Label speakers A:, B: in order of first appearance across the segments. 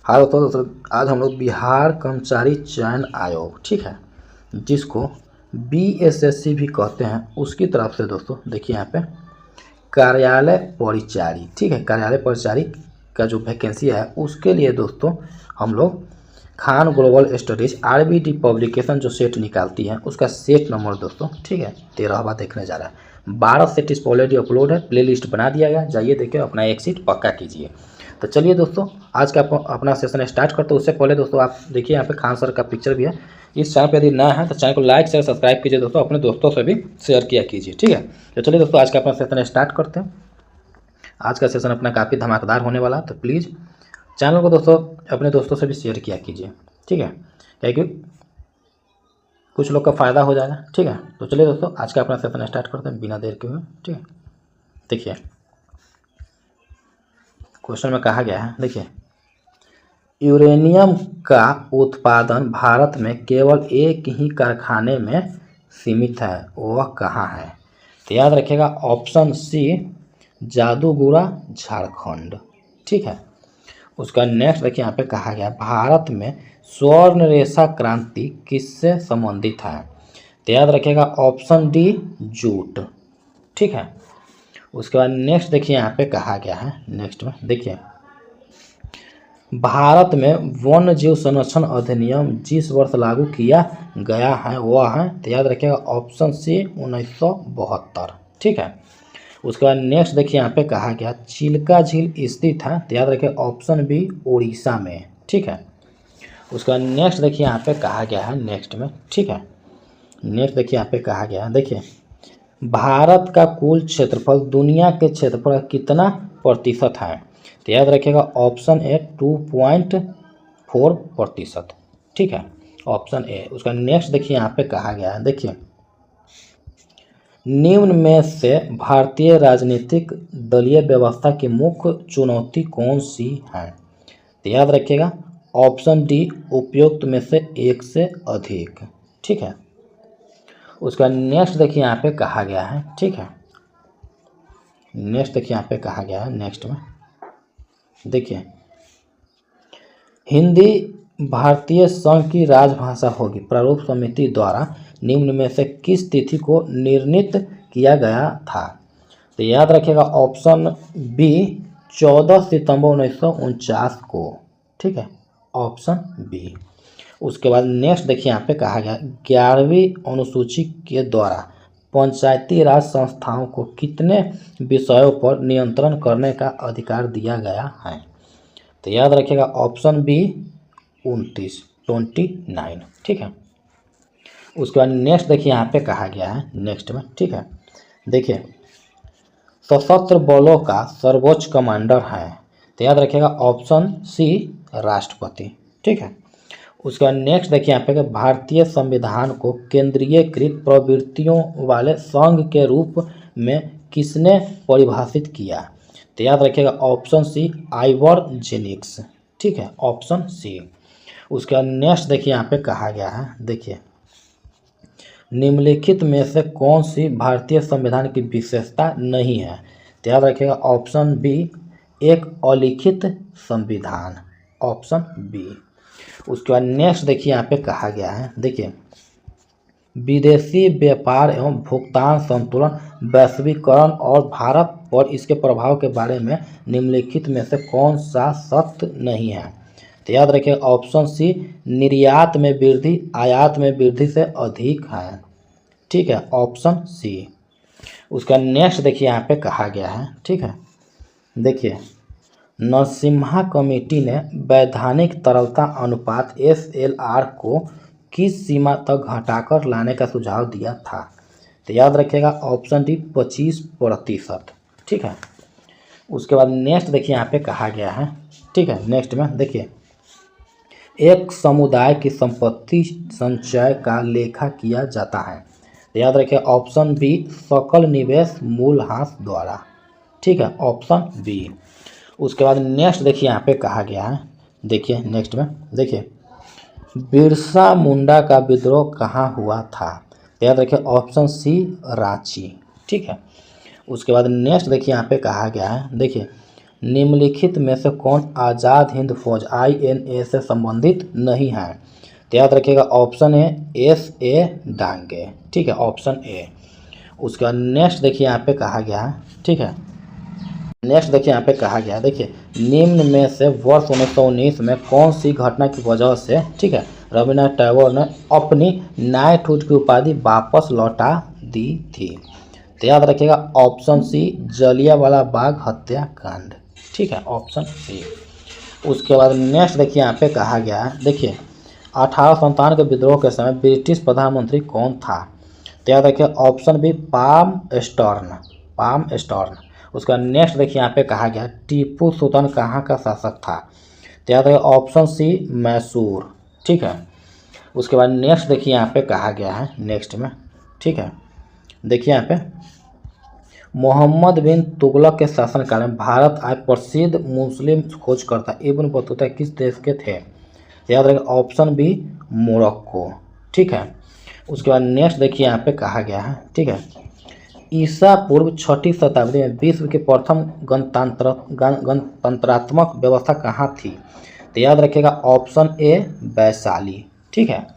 A: हाँ दोस्तों, आज हम लोग बिहार कर्मचारी चयन आयोग, ठीक है, जिसको बीएसएससी भी कहते हैं, उसकी तरफ से दोस्तों देखिए यहाँ पे कार्यालय परिचारी, ठीक है, कार्यालय परिचारी का जो वैकेंसी है उसके लिए दोस्तों हम लोग Khan global studies RBD publication जो सेट निकालती है उसका सेट नंबर दोस्तों, ठीक है, 13वां देखने जा रहा है। 12 सेट इस ऑलरेडी अपलोड है, प्लेलिस्ट बना दिया गया, जाइए देखिए, अपना एक सीट पक्का कीजिए। तो चलिए दोस्तों, आज का अपना सेशन स्टार्ट करते हैं। उससे पहले दोस्तों आप देखिए यहाँ पे खान सर का पिक्चर भी है। इस चैनल पर यदि नया है तो चैनल को लाइक शेयर सब्सक्राइब कीजिए दोस्तों, अपने दोस्तों से भी शेयर किया कीजिए, ठीक है। तो चलिए दोस्तों, आज का अपना सेशन स्टार्ट करते हैं। आज का सेशन अपना काफ़ी धमाकेदार होने वाला, तो प्लीज़ चैनल को दोस्तों अपने दोस्तों से भी शेयर किया कीजिए, ठीक है, क्योंकि कुछ लोग का फ़ायदा हो जाएगा, ठीक है। तो चलिए दोस्तों, आज का अपना सेशन स्टार्ट करते हैं बिना देर के हुए, ठीक है। देखिए क्वेश्चन में कहा गया है, देखिए यूरेनियम का उत्पादन भारत में केवल एक ही कारखाने में सीमित है, वह कहाँ है? तो याद रखिएगा ऑप्शन सी जादूगुड़ा झारखंड, ठीक है। उसका नेक्स्ट देखिए यहाँ पे कहा गया भारत में स्वर्ण रेशा क्रांति किससे संबंधित है? तो याद रखिएगा ऑप्शन डी जूट, ठीक है। उसके बाद नेक्स्ट देखिए यहाँ पे कहा गया है, नेक्स्ट में देखिए भारत में वन्य जीव संरक्षण अधिनियम जिस वर्ष लागू किया गया है वह है, तो याद रखिएगा ऑप्शन सी 1972, ठीक है। उसके बाद नेक्स्ट देखिए यहाँ पे कहा गया चिल्का झील स्थित है, तो याद रखिए ऑप्शन बी उड़ीसा में, ठीक है। उसके बाद नेक्स्ट देखिए यहाँ पे कहा गया है, नेक्स्ट में, ठीक है, नेक्स्ट देखिए यहाँ पे कहा गया है, देखिए भारत का कुल क्षेत्रफल दुनिया के क्षेत्रफल का कितना प्रतिशत है? तो याद रखिएगा ऑप्शन ए 2.4%, ठीक है, ऑप्शन ए। उसका नेक्स्ट देखिए यहाँ पे कहा गया है, देखिए निम्न में से भारतीय राजनीतिक दलीय व्यवस्था की मुख्य चुनौती कौन सी है? तो याद रखिएगा ऑप्शन डी उपयुक्त में से एक से अधिक, ठीक है। उसका नेक्स्ट देखिए यहाँ पे कहा गया है, ठीक है, नेक्स्ट देखिए यहाँ पे कहा गया है, नेक्स्ट में देखिए हिंदी भारतीय संघ की राजभाषा होगी, प्रारूप समिति द्वारा निम्न में से किस तिथि को निर्णीत किया गया था? तो याद रखिएगा ऑप्शन बी 14 सितंबर 1949 को, ठीक है, ऑप्शन बी। उसके बाद नेक्स्ट देखिए यहाँ पे कहा गया 11वीं अनुसूची के द्वारा पंचायती राज संस्थाओं को कितने विषयों पर नियंत्रण करने का अधिकार दिया गया है? तो याद रखिएगा ऑप्शन बी 29, ठीक है। उसके बाद नेक्स्ट देखिए यहाँ पे कहा गया है, नेक्स्ट में, ठीक है, देखिए सशस्त्र बलों का सर्वोच्च कमांडर है, तो याद रखिएगा ऑप्शन सी राष्ट्रपति, ठीक है। उसके बाद नेक्स्ट देखिए यहाँ पे भारतीय संविधान को केंद्रीयकृत प्रवृत्तियों वाले संघ के रूप में किसने परिभाषित किया? तो याद रखिएगा ऑप्शन सी आइवर जेनिक्स, ठीक है, ऑप्शन सी। उसके बाद नेक्स्ट देखिए यहाँ पे कहा गया है, देखिए निम्नलिखित में से कौन सी भारतीय संविधान की विशेषता नहीं है? तो याद रखिएगा ऑप्शन बी एक अलिखित संविधान, ऑप्शन बी। उसके बाद नेक्स्ट देखिए यहाँ पे कहा गया है, देखिए विदेशी व्यापार एवं भुगतान संतुलन वैश्वीकरण और भारत पर इसके प्रभाव के बारे में निम्नलिखित में से कौन सा सत्य नहीं है? तो याद रखिए ऑप्शन सी निर्यात में वृद्धि आयात में वृद्धि से अधिक है, ठीक है, ऑप्शन सी। उसका नेक्स्ट देखिए यहाँ पे कहा गया है, ठीक है, देखिए नरसिम्हा कमेटी ने वैधानिक तरलता अनुपात SLR को किस सीमा तक घटाकर लाने का सुझाव दिया था? तो याद रखिएगा ऑप्शन डी 25%, ठीक है। उसके बाद नेक्स्ट देखिए यहाँ पे कहा गया है, ठीक है, नेक्स्ट में देखिए एक समुदाय की संपत्ति संचय का लेखा किया जाता है, तो याद रखिए ऑप्शन बी सकल निवेश मूल्यह्रास द्वारा, ठीक है, ऑप्शन बी। उसके बाद नेक्स्ट देखिए यहाँ पे कहा गया है, देखिए नेक्स्ट में देखिए बिरसा मुंडा का विद्रोह कहाँ हुआ था? तो याद रखिए ऑप्शन सी रांची, ठीक है। उसके बाद नेक्स्ट देखिए यहाँ पे कहा गया है, देखिए निम्नलिखित में से कौन आज़ाद हिंद फौज INA से संबंधित नहीं है? तो याद रखिएगा ऑप्शन ए SA डांगे, ठीक है, ऑप्शन ए। उसके बाद नेक्स्ट देखिए यहाँ पे कहा गया है, ठीक है, नेक्स्ट देखिए यहाँ पे कहा गया है, देखिए निम्न में से वर्ष 1919 में कौन सी घटना की वजह से, ठीक है, रविन्द्रनाथ टैगोर ने अपनी नाइटहुड की उपाधि वापस लौटा दी थी? तो याद रखिएगा ऑप्शन सी जलियांवाला बाग हत्याकांड, ठीक है, ऑप्शन सी। उसके बाद नेक्स्ट देखिए यहाँ पे कहा गया है, देखिए 1857 के विद्रोह के समय ब्रिटिश प्रधानमंत्री कौन था? तो याद रखिए ऑप्शन बी पाम स्टॉर्न। उसका नेक्स्ट देखिए यहाँ पे कहा गया टीपू सुल्तान कहाँ का शासक था? तो याद रखिए ऑप्शन सी मैसूर, ठीक है। उसके बाद नेक्स्ट देखिए यहाँ पे कहा गया है नेक्स्ट में, ठीक है, देखिए यहाँ पे मोहम्मद बिन तुगलक के शासनकाल में भारत आए प्रसिद्ध मुस्लिम खोजकर्ता इब्न बतूता किस देश के थे? तो याद रखिए ऑप्शन बी मोरक्को, ठीक है। उसके बाद नेक्स्ट देखिए यहाँ पे कहा गया है, ठीक है, ईसा पूर्व 6ठी शताब्दी में विश्व की प्रथम गणतंत्रात्मक व्यवस्था कहाँ थी? तो याद रखिएगा ऑप्शन ए वैशाली, ठीक है।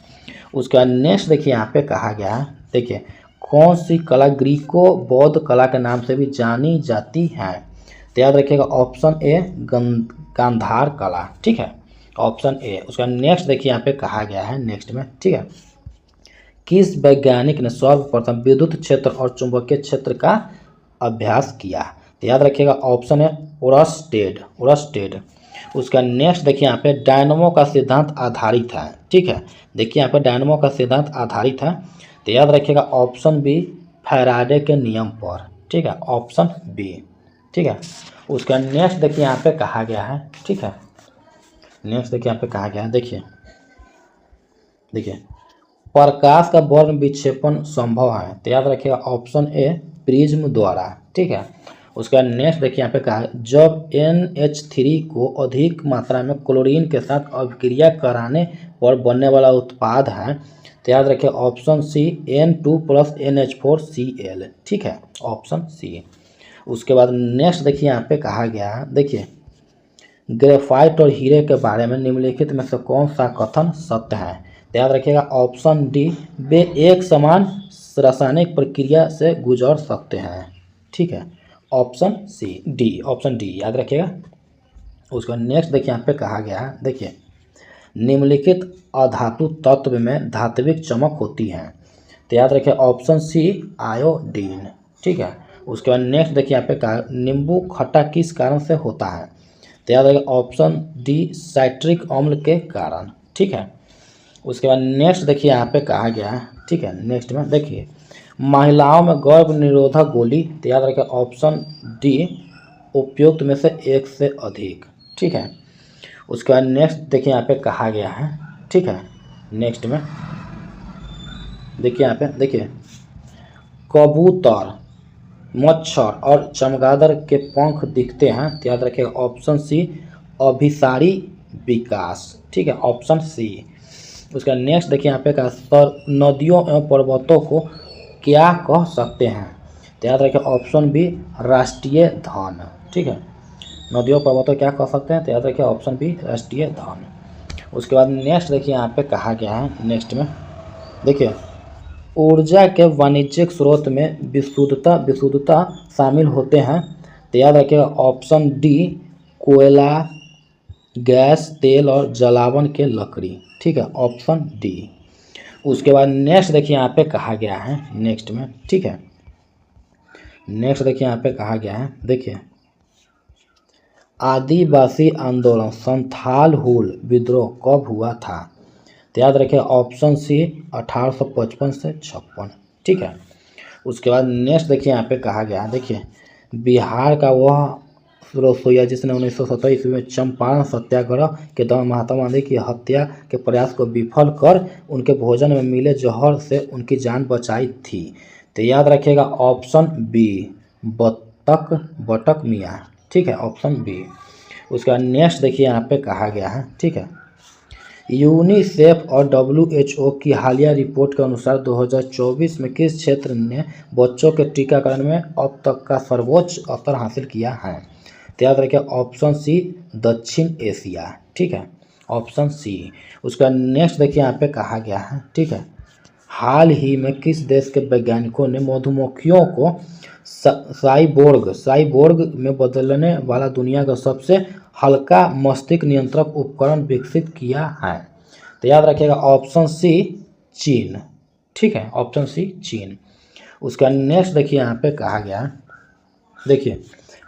A: उसके बाद नेक्स्ट देखिए यहाँ पे कहा गया है, देखिए कौन सी कला ग्रीको बौद्ध कला के नाम से भी जानी जाती है? तो याद रखिएगा ऑप्शन ए गांधार कला, ठीक है, ऑप्शन ए। उसका नेक्स्ट देखिए यहाँ पे कहा गया है नेक्स्ट में, ठीक है, किस वैज्ञानिक ने सर्वप्रथम विद्युत क्षेत्र और चुंबकीय क्षेत्र का अभ्यास किया? तो याद रखिएगा ऑप्शन है ओरस्टेड। उसका नेक्स्ट देखिए यहाँ पे डायनमो का सिद्धांत आधारित है, ठीक है, देखिए यहाँ पे डायनमो का सिद्धांत आधारित है, तो याद रखिएगा ऑप्शन बी फैराडे के नियम पर, ठीक है, ऑप्शन बी, ठीक है। उसका नेक्स्ट देखिए यहाँ पे कहा गया है, ठीक है, नेक्स्ट देखिए यहाँ पे कहा गया है, देखिए प्रकाश का वर्ण विक्षेपण संभव है? तो याद रखिएगा ऑप्शन ए प्रिज्म द्वारा, ठीक है। उसका नेक्स्ट देखिए यहाँ पे कहा है जब NH3 को अधिक मात्रा में क्लोरीन के साथ अभिक्रिया कराने पर बनने वाला उत्पाद है? तो याद रखिए ऑप्शन सी N2 + NH4Cl, ठीक है, ऑप्शन सी। उसके बाद नेक्स्ट देखिए यहाँ पे कहा गया है, देखिए ग्रेफाइट और हीरे के बारे में निम्नलिखित में से कौन सा कथन सत्य है? तो याद रखिएगा ऑप्शन डी वे एक समान रासायनिक प्रक्रिया से गुजर सकते हैं, ठीक है, ऑप्शन डी याद रखिएगा। उसका नेक्स्ट देखिए यहाँ पे कहा गया है, देखिए निम्नलिखित अधातु तत्व में धात्विक चमक होती है? तो याद रखिए ऑप्शन सी आयोडीन, ठीक है। उसके बाद नेक्स्ट देखिए यहाँ पे कहा नींबू खट्टा किस कारण से होता है? तो याद रखिए ऑप्शन डी साइट्रिक अम्ल के कारण, ठीक है। उसके बाद नेक्स्ट देखिए यहाँ पे कहा गया है, ठीक है, नेक्स्ट में देखिए महिलाओं में गर्भ निरोधक गोली? तो याद रखिए ऑप्शन डी उपयुक्त में से एक से अधिक, ठीक है। उसके बाद नेक्स्ट देखिए यहाँ पे कहा गया है, ठीक है, नेक्स्ट में देखिए यहाँ पे देखिए कबूतर, मच्छर और चमगादड़ के पंख दिखते हैं? तो याद रखिएगा ऑप्शन सी अभिसारी विकास, ठीक है, ऑप्शन सी। उसका नेक्स्ट देखिए यहाँ पे कहा सर नदियों एवं पर्वतों को क्या कह सकते हैं? तो याद रखिए ऑप्शन बी राष्ट्रीय धन, ठीक है, नदियों पर्वतों क्या कह सकते हैं? तो याद रखिए ऑप्शन बी राष्ट्रीय धन। उसके बाद नेक्स्ट देखिए यहाँ पे कहा गया है, नेक्स्ट में देखिए ऊर्जा के वाणिज्यिक स्रोत में विशुद्धता शामिल होते हैं? तो याद रखिएगा ऑप्शन डी कोयला, गैस, तेल और जलावन के लकड़ी, ठीक है, ऑप्शन डी। उसके बाद नेक्स्ट देखिए यहाँ पे कहा गया है नेक्स्ट में, ठीक है, नेक्स्ट देखिए यहाँ पे कहा गया है, देखिए आदिवासी आंदोलन संथाल हुल विद्रोह कब हुआ था? तो याद रखिए ऑप्शन सी 1855 से 56, ठीक है। उसके बाद नेक्स्ट देखिए यहाँ पे कहा गया है, देखिए बिहार का वह रसोइया जिसने 1917 ईस्वी में चंपारण सत्याग्रह के दौरान महात्मा गांधी की हत्या के प्रयास को विफल कर उनके भोजन में मिले जहर से उनकी जान बचाई थी? तो याद रखिएगा ऑप्शन बी बटक मियाँ, ठीक है, ऑप्शन बी। उसका नेक्स्ट देखिए यहाँ पे कहा गया है, ठीक है यूनिसेफ और WHO की हालिया रिपोर्ट के अनुसार 2024 में किस क्षेत्र ने बच्चों के टीकाकरण में अब तक का सर्वोच्च स्तर हासिल किया है? तो याद रखिए ऑप्शन सी दक्षिण एशिया, ठीक है, ऑप्शन सी। उसका नेक्स्ट देखिए यहाँ पे कहा गया है, ठीक है, हाल ही में किस देश के वैज्ञानिकों ने मधुमक्खियों को साइबोर्ग में बदलने वाला दुनिया का सबसे हल्का मस्तिष्क नियंत्रक उपकरण विकसित किया है? तो याद रखिएगा ऑप्शन सी चीन, ठीक है, ऑप्शन सी चीन। उसका नेक्स्ट देखिए यहाँ पे कहा गया है, देखिए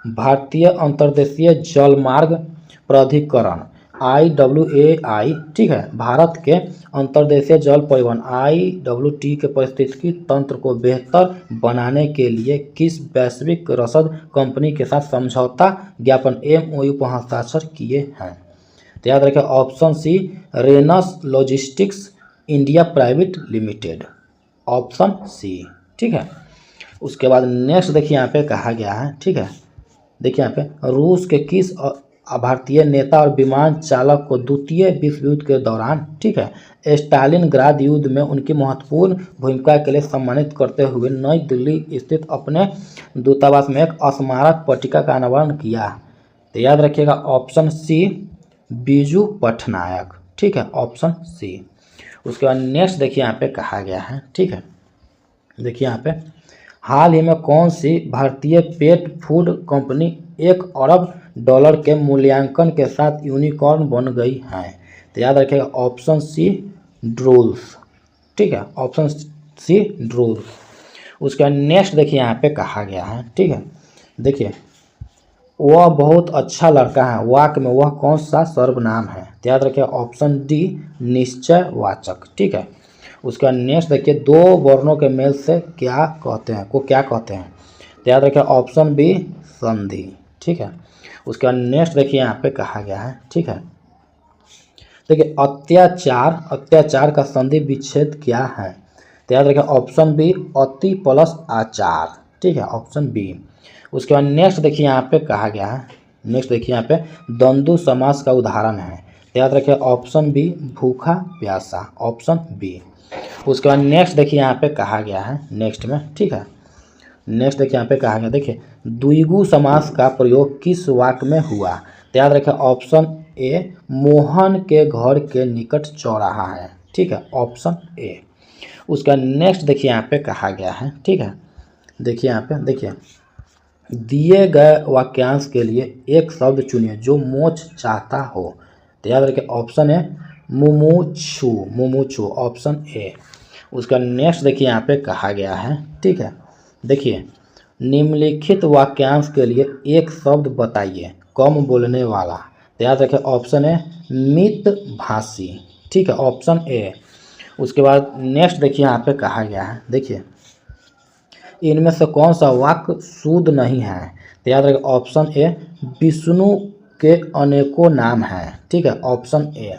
A: भारतीय अंतर्देशीय जलमार्ग प्राधिकरण IWAI, ठीक है, भारत के अंतर्देशीय जल परिवहन IWT के पारिस्थितिकी तंत्र को बेहतर बनाने के लिए किस वैश्विक रसद कंपनी के साथ समझौता ज्ञापन MOU पर हस्ताक्षर किए हैं? तो याद रखें option C Renus logistics India private limited, option C, ठीक है। उसके बाद नेक्स्ट देखिए यहाँ पे कहा गया है, ठीक है, देखिए यहाँ पे रूस के किस भारतीय नेता और विमान चालक को द्वितीय विश्व युद्ध के दौरान, ठीक है, स्टालिनग्राद युद्ध में उनकी महत्वपूर्ण भूमिका के लिए सम्मानित करते हुए नई दिल्ली स्थित अपने दूतावास में एक स्मारक पट्टिका का अनावरण किया? तो याद रखिएगा ऑप्शन सी बीजू पटनायक, ठीक है, ऑप्शन सी। उसके बाद नेक्स्ट देखिए यहाँ पे कहा गया है, ठीक है, देखिए यहाँ पे हाल ही में कौन सी भारतीय पेट फूड कंपनी $1 अरब के मूल्यांकन के साथ यूनिकॉर्न बन गई है? तो याद रखिएगा ऑप्शन सी ड्रूल्स, ठीक है, ऑप्शन सी ड्रूल्स। उसका नेक्स्ट देखिए यहाँ पे कहा गया है, ठीक है, देखिए वह बहुत अच्छा लड़का है वाक्य में वह कौन सा सर्वनाम है? तो याद रखिए ऑप्शन डी निश्चयवाचक, ठीक है। उसका नेक्स्ट देखिए दो वर्णों के मेल से क्या कहते हैं, को क्या कहते हैं? तो याद रखिए ऑप्शन बी संधि, ठीक है। उसका नेक्स्ट देखिए यहाँ पे कहा गया है, ठीक है, देखिए अत्याचार का संधि विच्छेद क्या है? तो याद रखिए ऑप्शन बी अति प्लस आचार, ठीक है, ऑप्शन बी। उसके बाद नेक्स्ट देखिए यहाँ पे कहा गया है, नेक्स्ट देखिए यहाँ पे द्वंद्व समास का उदाहरण है? तो याद रखिए ऑप्शन बी भूखा प्यासा, ऑप्शन बी। उसके बाद नेक्स्ट देखिए यहाँ पे कहा गया है, नेक्स्ट में, ठीक है, नेक्स्ट देखिए यहाँ पे कहा गया, देखिए द्विगु समास का प्रयोग किस वाक्य में हुआ? तो याद रखिए ऑप्शन ए मोहन के घर के निकट चौराहा है, ठीक है, ऑप्शन ए। उसका नेक्स्ट देखिए यहाँ पे कहा गया है, ठीक है, देखिए यहाँ पे देखिए दिए गए वाक्यांश के लिए एक शब्द चुनिए जो मोक्ष चाहता हो। तो याद रखिए ऑप्शन है मुमुक्षु, ऑप्शन ए। उसका नेक्स्ट देखिए यहाँ पे कहा गया है, ठीक है, देखिए निम्नलिखित वाक्यांश के लिए एक शब्द बताइए कम बोलने वाला। तो याद रखिए ऑप्शन है मितभाषी, ठीक है, ऑप्शन ए। उसके बाद नेक्स्ट देखिए यहाँ पे कहा गया है, देखिए इनमें से कौन सा वाक्य शुद्ध नहीं है? तो याद रखिए ऑप्शन ए विष्णु के अनेकों नाम हैं, ठीक है, ऑप्शन ए।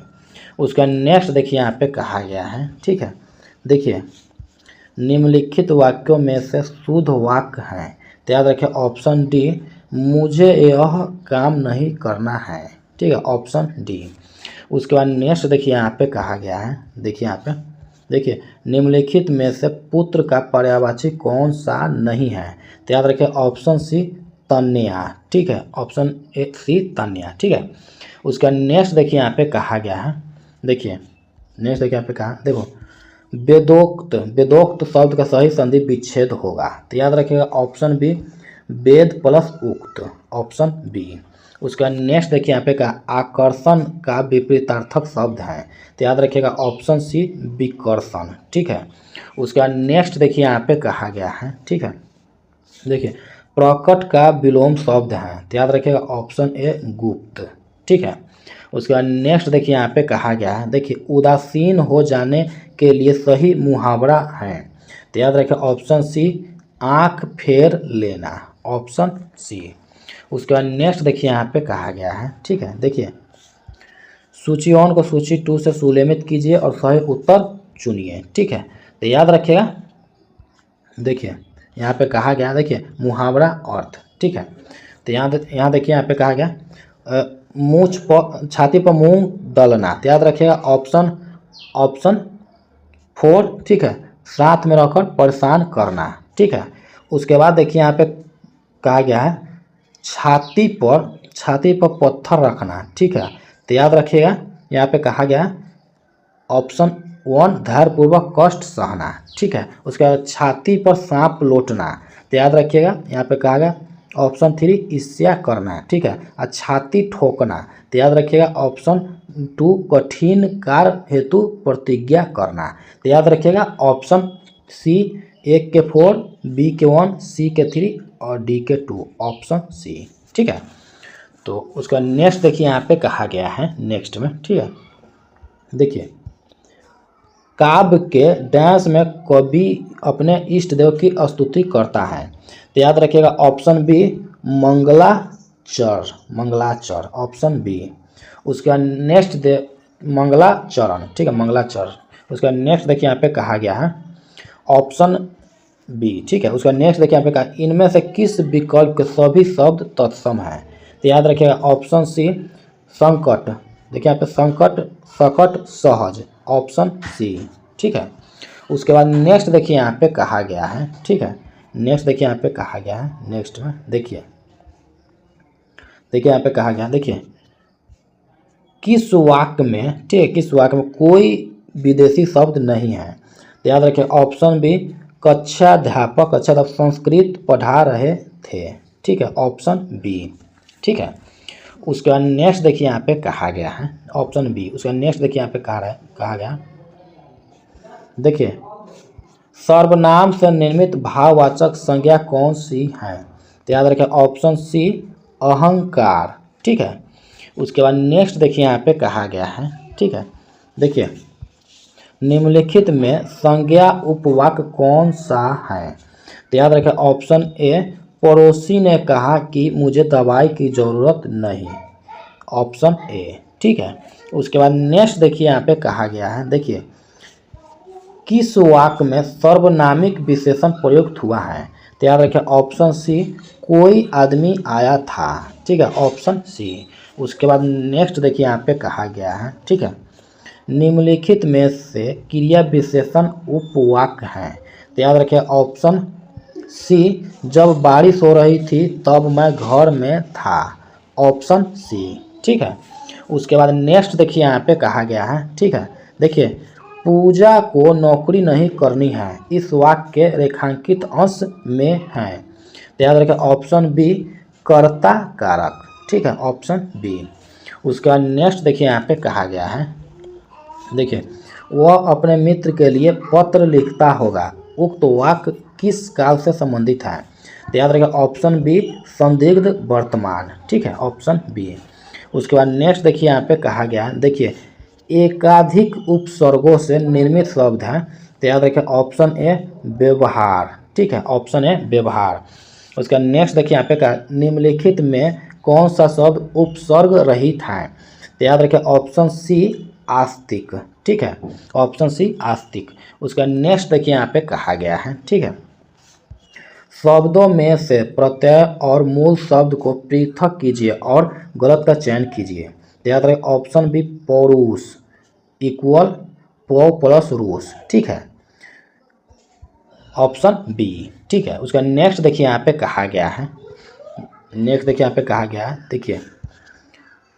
A: उसका नेक्स्ट देखिए यहाँ पे कहा गया है, ठीक है, देखिए निम्नलिखित वाक्यों में से शुद्ध वाक्य हैं? तो याद रखिए ऑप्शन डी मुझे यह काम नहीं करना है, ठीक है, ऑप्शन डी। उसके बाद नेक्स्ट देखिए यहाँ पे कहा गया है, देखिए यहाँ पे देखिए निम्नलिखित में से पुत्र का पर्यायवाची कौन सा नहीं है? तो याद रखिए ऑप्शन सी तन्या, ठीक है, ऑप्शन ए सी तन्या, ठीक है। उसका नेक्स्ट देखिए यहाँ पे कहा गया है, देखिए नेक्स्ट देखिए यहाँ पे कहा, देखो वेदोक्त शब्द का सही संधि विच्छेद होगा। तो याद रखिएगा ऑप्शन बी वेद प्लस उक्त, ऑप्शन बी। उसका नेक्स्ट देखिए यहाँ पे कहा आकर्षण का विपरीतार्थक शब्द है। तो याद रखिएगा ऑप्शन सी विकर्षण, ठीक है। उसका नेक्स्ट देखिए यहाँ पे कहा गया है, ठीक है, देखिए प्रकट का विलोम शब्द है। तो याद रखिएगा ऑप्शन ए गुप्त, ठीक है। उसके बाद नेक्स्ट देखिए यहाँ पे कहा गया है, देखिए उदासीन हो जाने के लिए सही मुहावरा है। तो याद रखिए ऑप्शन सी आँख फेर लेना, ऑप्शन सी। उसके बाद नेक्स्ट देखिए यहाँ पे कहा गया है, ठीक है, देखिए सूची 1 को सूची 2 से सुलेमित कीजिए और सही उत्तर चुनिए, ठीक है। तो याद रखिएगा देखिए यहाँ पे कहा गया, देखिए मुहावरा अर्थ, ठीक है। तो यहाँ देखिए यहाँ पे कहा गया मूछ पर छाती पर मूंग दलना। तो याद रखिएगा ऑप्शन 4, ठीक है, साथ में रखकर परेशान करना, ठीक है। उसके बाद देखिए यहाँ पे कहा गया है छाती पर छाती पर पत्थर रखना, ठीक है। तो याद रखिएगा यहाँ पे कहा गया ऑप्शन 1 धैर्यपूर्वक कष्ट सहना, ठीक है। उसके बाद छाती पर सांप लौटना, तो याद रखिएगा यहाँ पे कहा गया ऑप्शन 3 ईर्ष्या करना, ठीक है। और छाती ठोकना, तो याद रखिएगा ऑप्शन 2 कठिन कार्य हेतु प्रतिज्ञा करना, तो याद रखिएगा ऑप्शन सी 1 के 4, बी के 1, सी के 3 और डी के 2, ऑप्शन सी, ठीक है। तो उसका नेक्स्ट देखिए यहाँ पे कहा गया है नेक्स्ट में, ठीक है। देखिए काव्य के डांस में कवि अपने इष्ट देव की स्तुति करता है, तो याद रखिएगा ऑप्शन बी मंगलाचर, ऑप्शन बी। उसके बाद नेक्स्ट मंगलाचरण, ठीक है, मंगलाचरण। उसका नेक्स्ट देखिए यहाँ पे कहा गया है ऑप्शन बी, ठीक है। उसका नेक्स्ट देखिए यहाँ पे कहा इनमें से किस विकल्प के सभी शब्द तत्सम है, तो याद रखिएगा ऑप्शन सी संकट, देखिए यहाँ पे संकट, सकट, सहज, ऑप्शन सी, ठीक है। उसके बाद नेक्स्ट देखिए यहाँ पे कहा गया है, ठीक है। नेक्स्ट देखिए यहाँ पे कहा गया है नेक्स्ट में देखिए यहाँ पे कहा गया देखिए किस वाक्य में, ठीक है, किस वाक्य में कोई विदेशी शब्द नहीं है, तो याद रखिए ऑप्शन बी कक्षाध्यापक संस्कृत पढ़ा रहे थे, ठीक है, ऑप्शन बी, ठीक है। उसके बाद नेक्स्ट देखिए यहाँ पे कहा गया है ऑप्शन बी। उसका नेक्स्ट देखिए यहाँ पे कहा गया देखिए सर्वनाम से निर्मित भाववाचक संज्ञा कौन सी है, तो याद रखिए ऑप्शन सी अहंकार, ठीक है। उसके बाद नेक्स्ट देखिए यहाँ पे कहा गया है, ठीक है। देखिए निम्नलिखित में संज्ञा उपवाक्य कौन सा है, तो याद रखिए ऑप्शन ए पड़ोसी ने कहा कि मुझे दवाई की ज़रूरत नहीं, ऑप्शन ए, ठीक है। उसके बाद नेक्स्ट देखिए यहाँ पे कहा गया है देखिए किस वाक्य में सर्वनामिक विशेषण प्रयुक्त हुआ है, तो याद रखिए ऑप्शन सी कोई आदमी आया था, ठीक है, ऑप्शन सी। उसके बाद नेक्स्ट देखिए यहाँ पे कहा गया है, ठीक है, निम्नलिखित में से क्रिया विशेषण उपवाक्य हैं, तो याद रखिए ऑप्शन सी जब बारिश हो रही थी तब मैं घर में था, ऑप्शन सी, ठीक है। उसके बाद नेक्स्ट देखिए यहाँ पे कहा गया है, ठीक है। देखिए पूजा को नौकरी नहीं करनी है इस वाक्य के रेखांकित अंश में है, तो याद रखिए ऑप्शन बी कर्ता कारक, ठीक है, ऑप्शन बी। उसके बाद नेक्स्ट देखिए यहाँ पे कहा गया है देखिए वह अपने मित्र के लिए पत्र लिखता होगा, उक्त वाक्य किस काल से संबंधित है, तो याद रखिए ऑप्शन बी संदिग्ध वर्तमान, ठीक है, ऑप्शन बी। उसके बाद नेक्स्ट देखिए यहाँ पे कहा गया है देखिए एकाधिक उपसर्गों से निर्मित शब्द है, तो याद रखिए ऑप्शन ए व्यवहार, ठीक है, ऑप्शन ए व्यवहार। उसका नेक्स्ट देखिए यहाँ पे कहा निम्नलिखित में कौन सा शब्द उपसर्ग रहित है, तो याद रखिए ऑप्शन सी आस्तिक, ठीक है, ऑप्शन सी आस्तिक। उसका नेक्स्ट देखिए यहाँ पे कहा गया है, ठीक है, शब्दों में से प्रत्यय और मूल शब्द को पृथक कीजिए और गलत का चयन कीजिए, तो याद रखिए ऑप्शन बी पौरुष इक्वल पौ प्लस रूस, ठीक है, ऑप्शन बी, ठीक है। उसका नेक्स्ट देखिए यहाँ पे कहा गया है नेक्स्ट देखिए यहाँ पे कहा गया है देखिए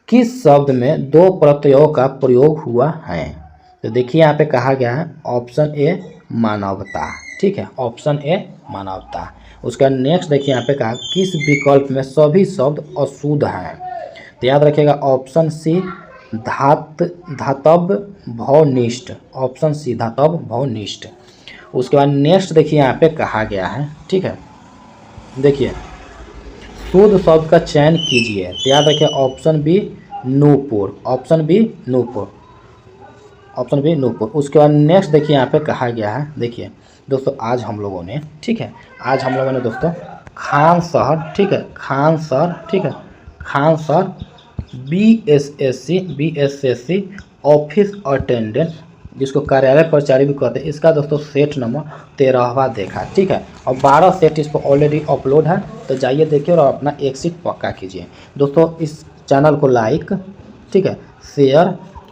A: किस शब्द में दो प्रत्ययों का प्रयोग हुआ है, तो देखिए यहाँ पे कहा गया है ऑप्शन ए मानवता, ठीक है, ऑप्शन ए मानवता। उसका नेक्स्ट देखिए यहाँ पे कहा किस विकल्प में सभी शब्द अशुद्ध हैं, तो याद रखिएगा ऑप्शन सी धातव भवनिष्ठ, ऑप्शन सी धातव भवनिष्ठ। उसके बाद नेक्स्ट देखिए यहाँ पे कहा गया है, ठीक है, देखिए शुद्ध शब्द का चयन कीजिए, तो याद रखिए option B Nupur, option B Nupur, option B Nupur. उसके बाद नेक्स्ट देखिए यहाँ पे कहा गया है देखिए दोस्तों आज हम लोगों ने, ठीक है, आज हम लोगों ने दोस्तों खान शहर, ठीक है, खान शहर, ठीक है, खान शहर बीएसएससी ऑफिस अटेंडेंट जिसको कार्यालय कर्मचारी भी कहते हैं, इसका दोस्तों सेट नंबर 13वां देखा, ठीक है, और 12 सेट इस पर ऑलरेडी अपलोड है, तो जाइए देखिए और अपना एक सीट पक्का कीजिए दोस्तों। इस चैनल को लाइक, ठीक है, शेयर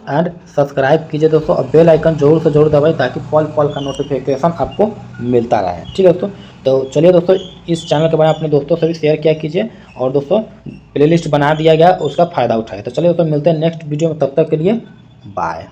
A: एंड सब्सक्राइब कीजिए दोस्तों, और बेल आइकन जरूर से जरूर दबाइए ताकि पल पल का नोटिफिकेशन आपको मिलता रहे। ठीक है दोस्तों, तो चलिए दोस्तों, इस चैनल के बारे में अपने दोस्तों से भी शेयर किया कीजिए, और दोस्तों प्लेलिस्ट बना दिया गया, उसका फ़ायदा उठाए। तो चलिए दोस्तों, मिलते हैं नेक्स्ट वीडियो में, तब तक के लिए बाय।